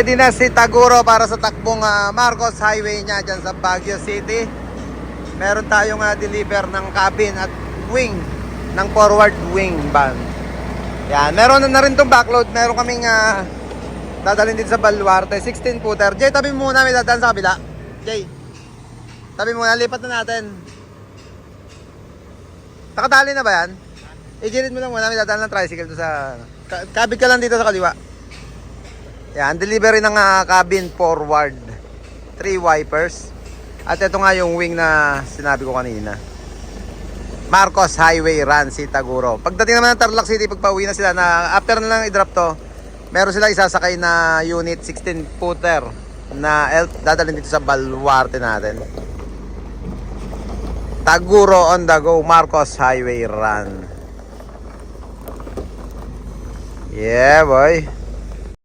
ready na si Taguro para sa takbong Marcos Highway niya dyan sa Baguio City. Meron tayong deliver ng cabin at wing ng forward wing van. Yan, meron na rin itong backload. Meron kaming dadalhin din sa Baluarte, 16 footer. Jay, tabi muna, may dadaan sa kabila. Jay, tabi muna, lipat na natin. Nakadali na ba yan? I-gilid mo lang muna, may dadaan ng tricycle to sa... Kabit ka lang dito sa kaliwa. Yan, delivery ng cabin forward. 3 wipers. At ito nga yung wing na sinabi ko kanina. Marcos Highway Run, si Taguro. Pagdating naman ng Tarlac City, pagpauwi na sila na after na lang i-drop to, meron sila isasakay na unit 16 footer na dadalhin dito sa Baluarte natin. Taguro on the go, Marcos Highway Run. Yeah, boy.